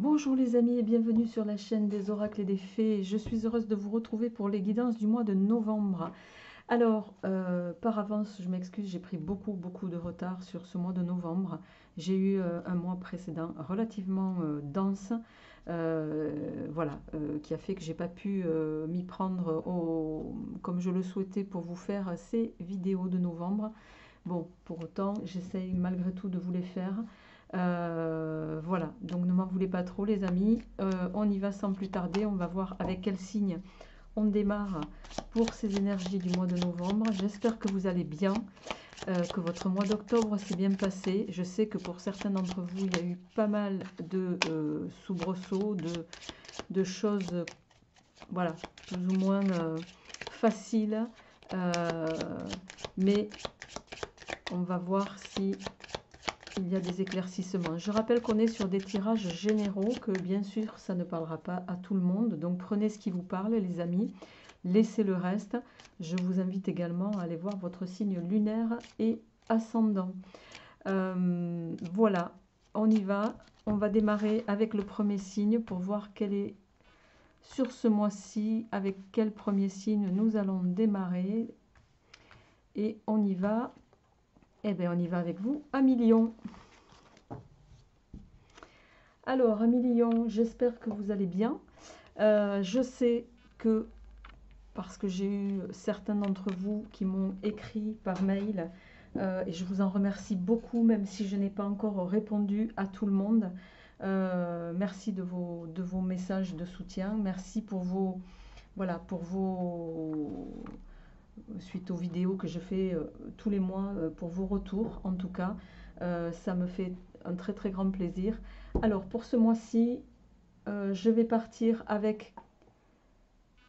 Bonjour les amis et bienvenue sur la chaîne des oracles et des fées. Je suis heureuse de vous retrouver pour les guidances du mois de novembre. Alors, par avance, je m'excuse, j'ai pris beaucoup de retard sur ce mois de novembre. J'ai eu un mois précédent relativement dense, voilà, qui a fait que j'ai pas pu m'y prendre comme je le souhaitais pour vous faire ces vidéos de novembre. Bon, pour autant, j'essaye malgré tout de vous les faire. Voilà, donc ne m'en voulez pas trop les amis. On y va sans plus tarder, on va voir avec quel signe on démarre pour ces énergies du mois de novembre. J'espère que vous allez bien, que votre mois d'octobre s'est bien passé. Je sais que pour certains d'entre vous, il y a eu pas mal de soubresauts, de choses, voilà, plus ou moins faciles. Mais on va voir si il y a des éclaircissements. Je rappelle qu'on est sur des tirages généraux, que bien sûr ça ne parlera pas à tout le monde, donc prenez ce qui vous parle les amis, laissez le reste. Je vous invite également à aller voir votre signe lunaire et ascendant. Voilà, on y va, on va démarrer avec le premier signe pour voir quel est sur ce mois-ci, avec quel premier signe nous allons démarrer. Et on y va, eh bien on y va avec vous, Amis Lion. Alors, Amis Lion, j'espère que vous allez bien. Je sais que, parce que j'ai eu certains d'entre vous qui m'ont écrit par mail, et je vous en remercie beaucoup, même si je n'ai pas encore répondu à tout le monde. Merci de vos messages de soutien. Merci pour vos, voilà, suite aux vidéos que je fais tous les mois, pour vos retours, en tout cas. Ça me fait un très grand plaisir. Alors, pour ce mois-ci, je vais partir avec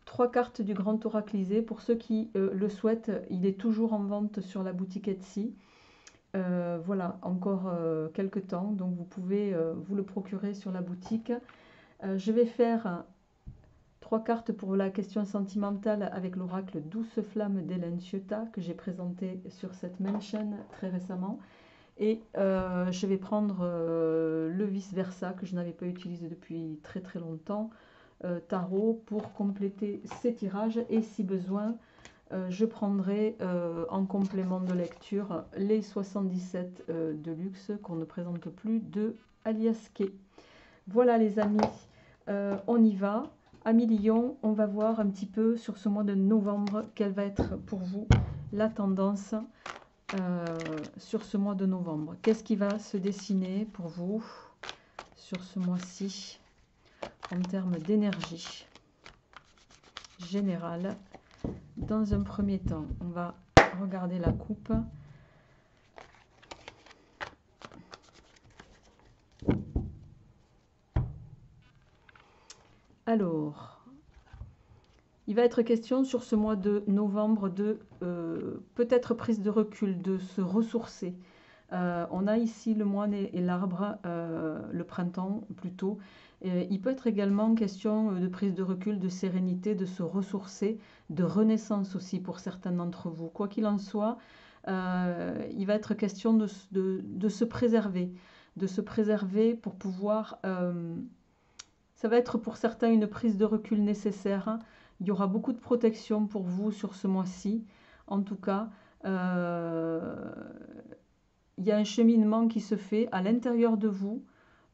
3 cartes du Grand Oraclisé. Pour ceux qui le souhaitent, il est toujours en vente sur la boutique Etsy. Voilà, encore quelques temps, donc vous pouvez vous le procurer sur la boutique. Je vais faire 3 cartes pour la question sentimentale avec l'oracle Douce Flamme d'Hélène Ciotat, que j'ai présenté sur cette même chaîne très récemment. Et je vais prendre le vice-versa, que je n'avais pas utilisé depuis très longtemps, tarot, pour compléter ces tirages. Et si besoin, je prendrai en complément de lecture les 77 de luxe qu'on ne présente plus de Alias Kay. Voilà les amis, on y va. Amis Lion, on va voir un petit peu sur ce mois de novembre quelle va être pour vous la tendance sur ce mois de novembre. Qu'est-ce qui va se dessiner pour vous sur ce mois-ci en termes d'énergie générale? Dans un premier temps, on va regarder la coupe. Alors, il va être question sur ce mois de novembre de peut-être prise de recul, de se ressourcer. On a ici le moine et l'arbre, le printemps plutôt. Il peut être également question de prise de recul, de sérénité, de se ressourcer, de renaissance aussi pour certains d'entre vous. Quoi qu'il en soit, il va être question de se préserver pour pouvoir... ça va être pour certains une prise de recul nécessaire. Il y aura beaucoup de protection pour vous sur ce mois-ci. En tout cas, il y a un cheminement qui se fait à l'intérieur de vous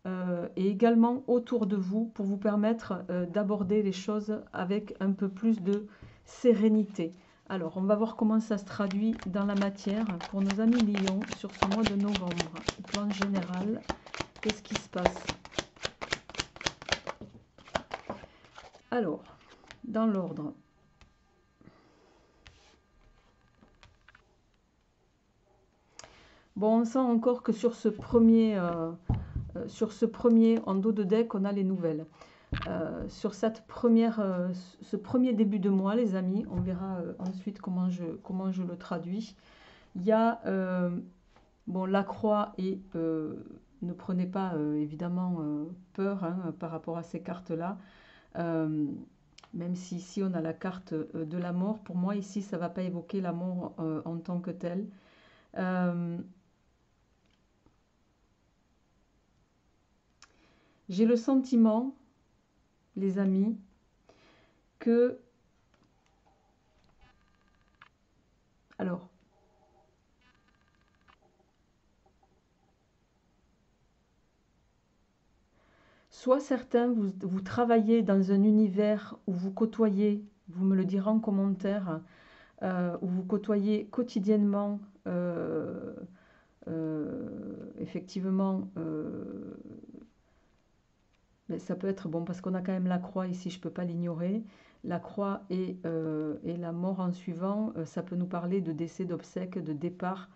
et également autour de vous pour vous permettre d'aborder les choses avec un peu plus de sérénité. Alors, on va voir comment ça se traduit dans la matière pour nos amis Lions sur ce mois de novembre. Au plan général, qu'est-ce qui se passe? Alors, dans l'ordre. Bon, on sent encore que sur ce premier en dos de deck, on a les nouvelles. Sur cette ce premier début de mois, les amis, on verra ensuite comment je le traduis. Il y a bon, la croix et ne prenez pas évidemment peur par rapport à ces cartes-là. Même si ici on a la carte de la mort, pour moi ici ça ne va pas évoquer la mort en tant que telle. J'ai le sentiment, les amis, que... Alors, soit certains, vous travaillez dans un univers où vous côtoyez, vous me le direz en commentaire, où vous côtoyez quotidiennement, effectivement, mais ça peut être bon parce qu'on a quand même la croix ici, je ne peux pas l'ignorer. La croix et la mort en suivant, ça peut nous parler de décès, d'obsèques, de départ.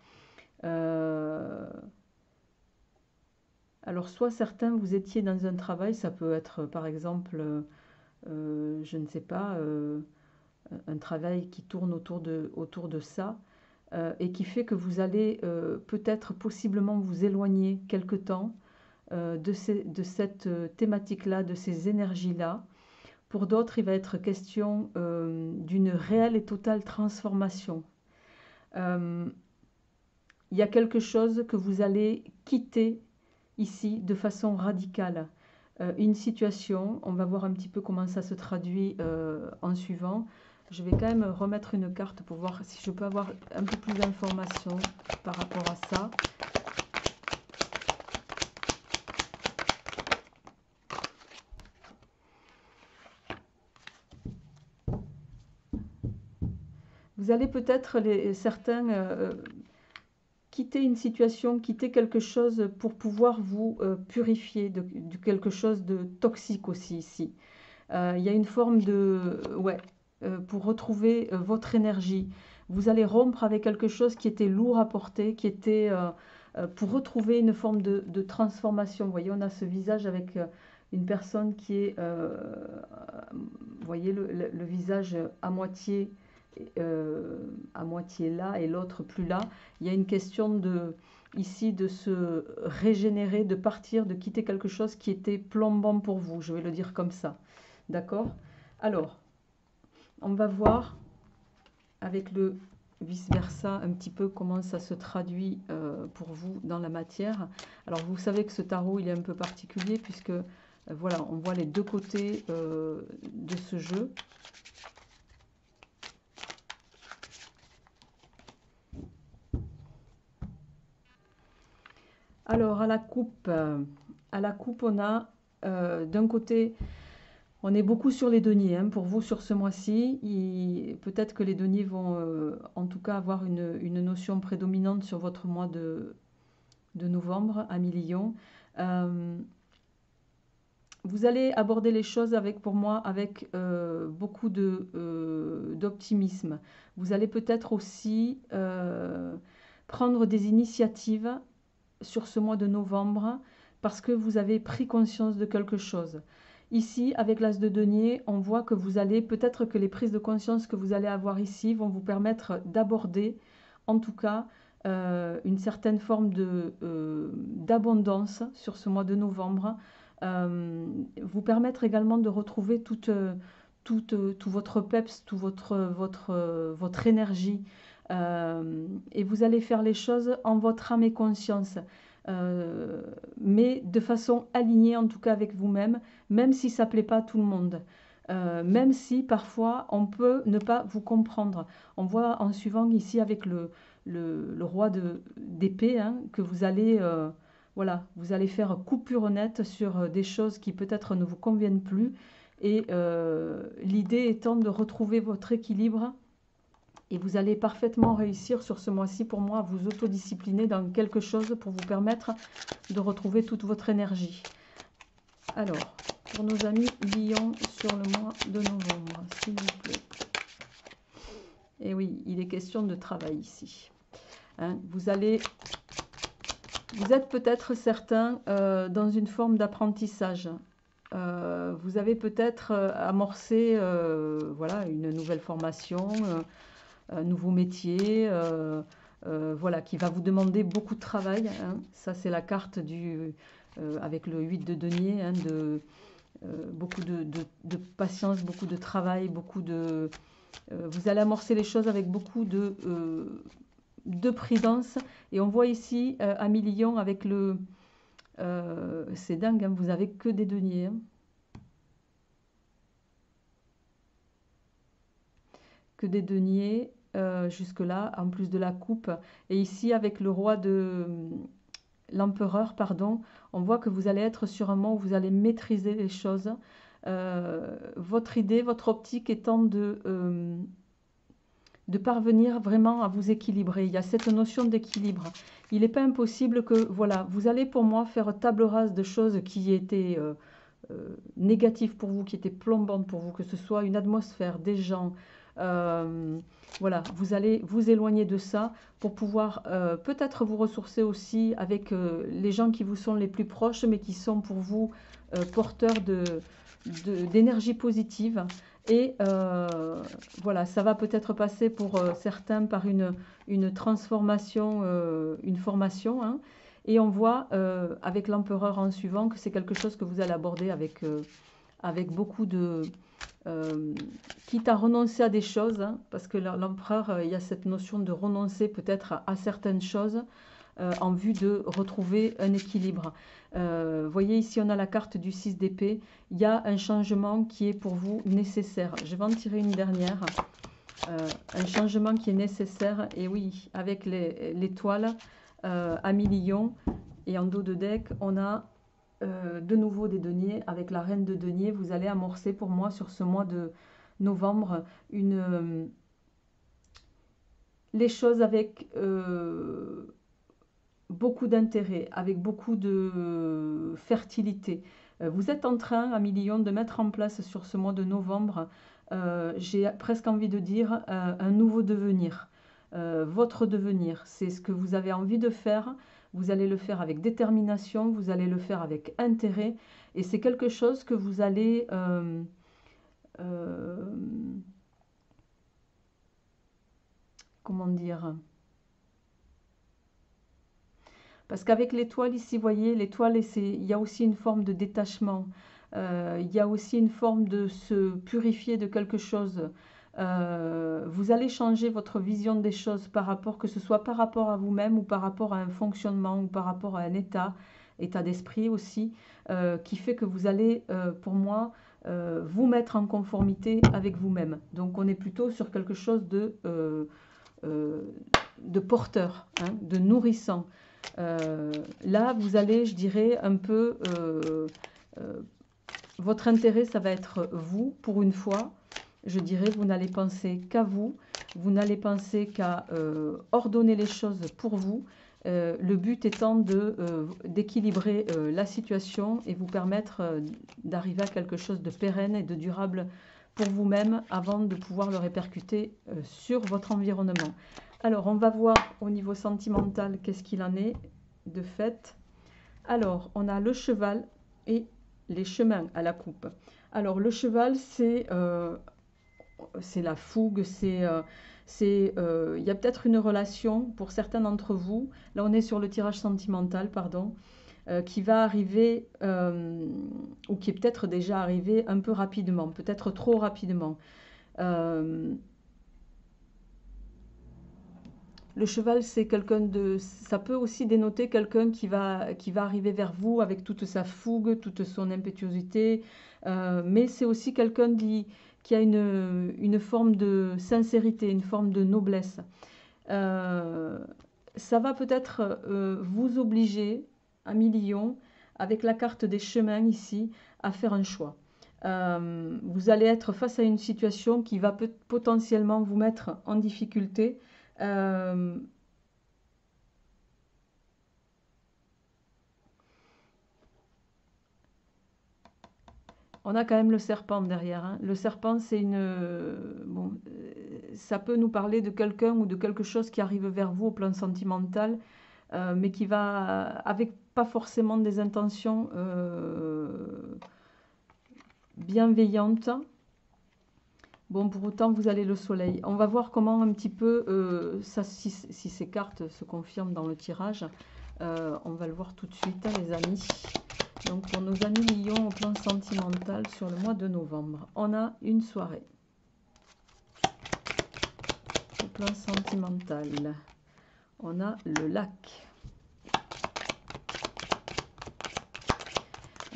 Alors soit certains, vous étiez dans un travail, ça peut être par exemple, je ne sais pas, un travail qui tourne autour de ça, et qui fait que vous allez peut-être possiblement vous éloigner quelque temps de cette thématique-là, de ces énergies-là. Pour d'autres, il va être question d'une réelle et totale transformation. Il y a quelque chose que vous allez quitter ici de façon radicale. Une situation, on va voir un petit peu comment ça se traduit en suivant. Je vais quand même remettre une carte pour voir si je peux avoir un peu plus d'informations par rapport à ça. Vous allez peut-être, certains, quitter une situation, quitter quelque chose pour pouvoir vous purifier de quelque chose de toxique aussi ici. Il y a une forme de... Ouais, pour retrouver votre énergie. Vous allez rompre avec quelque chose qui était lourd à porter, qui était... pour retrouver une forme de transformation. Vous voyez, on a ce visage avec une personne qui est... vous voyez, le visage à moitié là et l'autre plus là. Il y a une question de, ici de se régénérer, de partir, de quitter quelque chose qui était plombant pour vous. Je vais le dire comme ça. D'accord? Alors, on va voir avec le vice-versa un petit peu comment ça se traduit pour vous dans la matière. Alors, vous savez que ce tarot, il est un peu particulier puisque, voilà, on voit les deux côtés de ce jeu. Alors, à la coupe, on a d'un côté, on est beaucoup sur les deniers. Hein, pour vous, sur ce mois-ci, peut-être que les deniers vont en tout cas avoir une notion prédominante sur votre mois de novembre à mi-lion. Vous allez aborder les choses pour moi, avec beaucoup d'optimisme. Vous allez peut-être aussi prendre des initiatives sur ce mois de novembre parce que vous avez pris conscience de quelque chose. Ici, avec l'as de denier, on voit que vous allez, peut-être que les prises de conscience que vous allez avoir ici vont vous permettre d'aborder, en tout cas, une certaine forme d'abondance sur ce mois de novembre, vous permettre également de retrouver tout votre peps, toute votre énergie, et vous allez faire les choses en votre âme et conscience, mais de façon alignée en tout cas avec vous-même, même si ça ne plaît pas à tout le monde, même si parfois on peut ne pas vous comprendre. On voit en suivant ici avec le roi d'épée, hein, que vous allez, voilà, vous allez faire coupure nette sur des choses qui peut-être ne vous conviennent plus, et l'idée étant de retrouver votre équilibre. Et vous allez parfaitement réussir sur ce mois-ci, pour moi, à vous autodiscipliner dans quelque chose pour vous permettre de retrouver toute votre énergie. Alors, pour nos amis Lion sur le mois de novembre, s'il vous plaît. Et oui, il est question de travail ici. Hein, vous êtes peut-être certains dans une forme d'apprentissage. Vous avez peut-être amorcé voilà, une nouvelle formation, un nouveau métier, voilà, qui va vous demander beaucoup de travail. Hein. Ça, c'est la carte avec le 8 de denier, hein, beaucoup de patience, beaucoup de travail, vous allez amorcer les choses avec beaucoup de prudence. Et on voit ici à mi-lion avec C'est dingue, hein, vous avez que des deniers. Hein. Que des deniers jusque-là, en plus de la coupe. Et ici, avec le roi de... l'empereur, pardon, on voit que vous allez être sur un moment où vous allez maîtriser les choses. Votre idée, votre optique étant de parvenir vraiment à vous équilibrer. Il y a cette notion d'équilibre. Il n'est pas impossible que, voilà, vous allez pour moi faire table rase de choses qui étaient négatives pour vous, qui étaient plombantes pour vous, que ce soit une atmosphère, des gens. Voilà, vous allez vous éloigner de ça pour pouvoir peut-être vous ressourcer aussi avec les gens qui vous sont les plus proches, mais qui sont pour vous porteurs d'énergie positive. Et voilà, ça va peut-être passer pour certains par une transformation, une formation. Hein. Et on voit avec l'empereur en suivant que c'est quelque chose que vous allez aborder avec beaucoup de... quitte à renoncer à des choses, hein, parce que l'empereur, il y a cette notion de renoncer peut-être à certaines choses en vue de retrouver un équilibre. Voyez ici on a la carte du 6 d'épée, il y a un changement qui est pour vous nécessaire. Je vais en tirer une dernière. Un changement qui est nécessaire, et oui, avec l'étoile à millions, et en dos de deck, on a de nouveau des deniers. Avec la reine de deniers, vous allez amorcer pour moi sur ce mois de novembre les choses avec beaucoup d'intérêt, avec beaucoup de fertilité. Vous êtes en train, à millions, de mettre en place sur ce mois de novembre, j'ai presque envie de dire, un nouveau devenir. Votre devenir, c'est ce que vous avez envie de faire. Vous allez le faire avec détermination, vous allez le faire avec intérêt. Et c'est quelque chose que vous allez... comment dire? Parce qu'avec l'étoile ici, vous voyez, l'étoile, il y a aussi une forme de détachement. Il y a aussi une forme de se purifier de quelque chose. Vous allez changer votre vision des choses par rapport, que ce soit par rapport à vous-même ou par rapport à un fonctionnement ou par rapport à un état d'esprit aussi, qui fait que vous allez, pour moi, vous mettre en conformité avec vous-même. Donc on est plutôt sur quelque chose de porteur, hein, de nourrissant. Là, vous allez, je dirais, un peu... votre intérêt, ça va être vous, pour une fois. Je dirais, vous n'allez penser qu'à vous. Vous n'allez penser qu'à ordonner les choses pour vous. Le but étant d'équilibrer la situation et vous permettre d'arriver à quelque chose de pérenne et de durable pour vous-même avant de pouvoir le répercuter sur votre environnement. Alors, on va voir au niveau sentimental qu'est-ce qu'il en est de fait. Alors, on a le cheval et les chemins à la coupe. Alors, le cheval, c'est la fougue, il y a peut-être une relation pour certains d'entre vous. Là, on est sur le tirage sentimental, pardon, qui va arriver, ou qui est peut-être déjà arrivé un peu rapidement, peut-être trop rapidement. Le cheval, c'est quelqu'un de... Ça peut aussi dénoter quelqu'un qui va arriver vers vous avec toute sa fougue, toute son impétuosité. Mais c'est aussi quelqu'un qui a une forme de sincérité, une forme de noblesse. Ça va peut-être vous obliger, à millions, avec la carte des chemins ici, à faire un choix. Vous allez être face à une situation qui va potentiellement vous mettre en difficulté. On a quand même le serpent derrière. Hein. Le serpent, c'est bon, ça peut nous parler de quelqu'un ou de quelque chose qui arrive vers vous au plan sentimental, mais qui va avec pas forcément des intentions bienveillantes. Bon, pour autant, vous allez le soleil. On va voir comment un petit peu, si ces cartes se confirment dans le tirage. On va le voir tout de suite, hein, les amis. Donc, pour nos amis lions au plan sentimental sur le mois de novembre, on a une soirée. Au plan sentimental, on a le lac.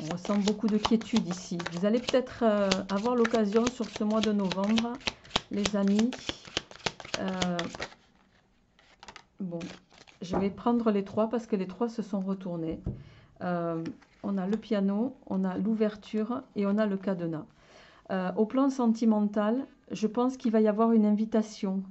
On ressent beaucoup de quiétude ici. Vous allez peut-être avoir l'occasion sur ce mois de novembre, les amis. Bon, je vais prendre les trois parce que les trois se sont retournés. On a le piano, on a l'ouverture et on a le cadenas. Au plan sentimental, je pense qu'il va y avoir une invitation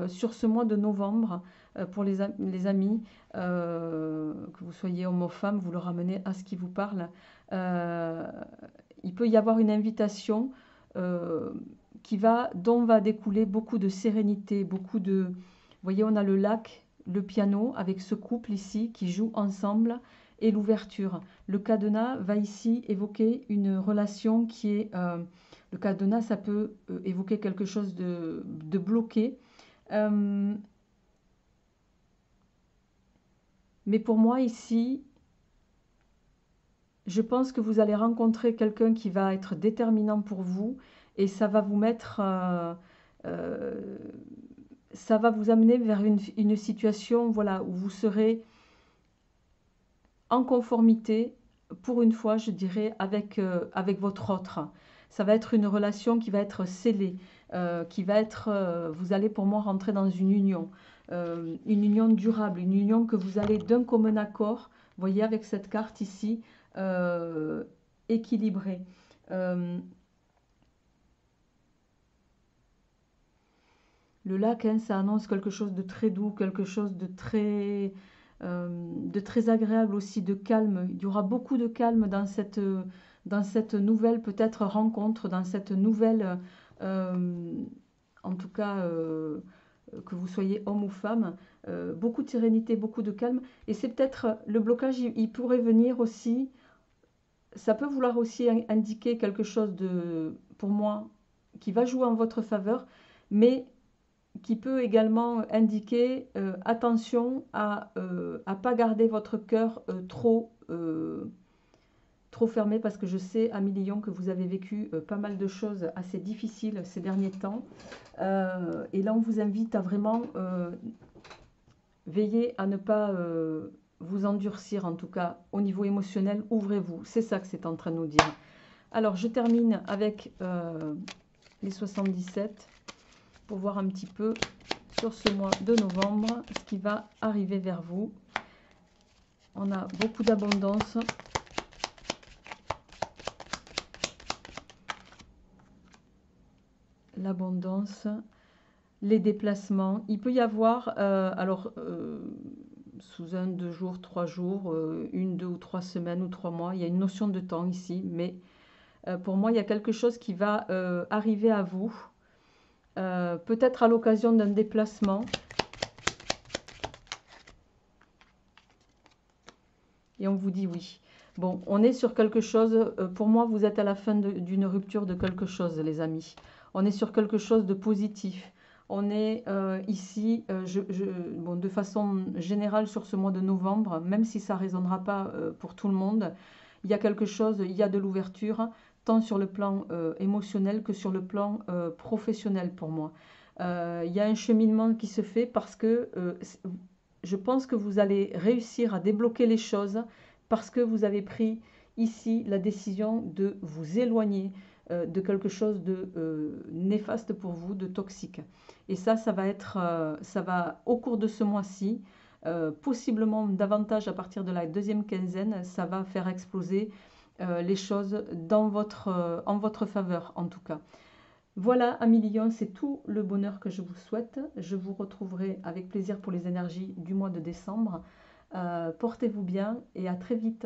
sur ce mois de novembre pour les amis, que vous soyez homme ou femme, vous le ramenez à ce qui vous parle. Il peut y avoir une invitation dont va découler beaucoup de sérénité, beaucoup de... Vous voyez, on a le lac, le piano avec ce couple ici qui joue ensemble et l'ouverture. Le cadenas va ici évoquer une relation qui est... le cadenas, ça peut évoquer quelque chose de bloqué. Mais pour moi ici, je pense que vous allez rencontrer quelqu'un qui va être déterminant pour vous et ça va vous mettre... ça va vous amener vers une situation, voilà, où vous serez en conformité, pour une fois, je dirais, avec votre autre. Ça va être une relation qui va être scellée, qui va être, vous allez pour moi rentrer dans une union durable, une union que vous allez d'un commun accord, vous voyez avec cette carte ici, équilibrée. Le lac, hein, ça annonce quelque chose de très doux, quelque chose de très agréable aussi, de calme. Il y aura beaucoup de calme dans cette nouvelle peut-être rencontre, dans cette nouvelle, en tout cas, que vous soyez homme ou femme, beaucoup de sérénité, beaucoup de calme. Et c'est peut-être le blocage, il pourrait venir aussi, ça peut vouloir aussi indiquer quelque chose de, pour moi, qui va jouer en votre faveur, mais qui peut également indiquer attention à ne pas garder votre cœur trop fermé, parce que je sais, Amélie Lyon, que vous avez vécu pas mal de choses assez difficiles ces derniers temps. Et là, on vous invite à vraiment veiller à ne pas vous endurcir, en tout cas au niveau émotionnel. Ouvrez-vous, c'est ça que c'est en train de nous dire. Alors, je termine avec les 77 pour voir un petit peu sur ce mois de novembre ce qui va arriver vers vous. On a beaucoup d'abondance. L'abondance, les déplacements. Il peut y avoir, sous 1, 2 jours, 3 jours, 1, 2 ou 3 semaines ou 3 mois, il y a une notion de temps ici, mais pour moi, il y a quelque chose qui va arriver à vous, peut-être à l'occasion d'un déplacement. Et on vous dit oui. Bon, on est sur quelque chose, pour moi, vous êtes à la fin d'une rupture de quelque chose, les amis. On est sur quelque chose de positif. On est ici, bon, de façon générale sur ce mois de novembre, même si ça ne résonnera pas pour tout le monde, il y a quelque chose, il y a de l'ouverture, tant sur le plan émotionnel que sur le plan professionnel pour moi. Il y a un cheminement qui se fait parce que je pense que vous allez réussir à débloquer les choses parce que vous avez pris ici la décision de vous éloigner de quelque chose de néfaste pour vous, de toxique. Et ça va être, ça va au cours de ce mois-ci, possiblement davantage à partir de la deuxième quinzaine, ça va faire exploser les choses en votre faveur en tout cas. Voilà, amis Lions, c'est tout le bonheur que je vous souhaite. Je vous retrouverai avec plaisir pour les énergies du mois de décembre. Portez-vous bien et à très vite.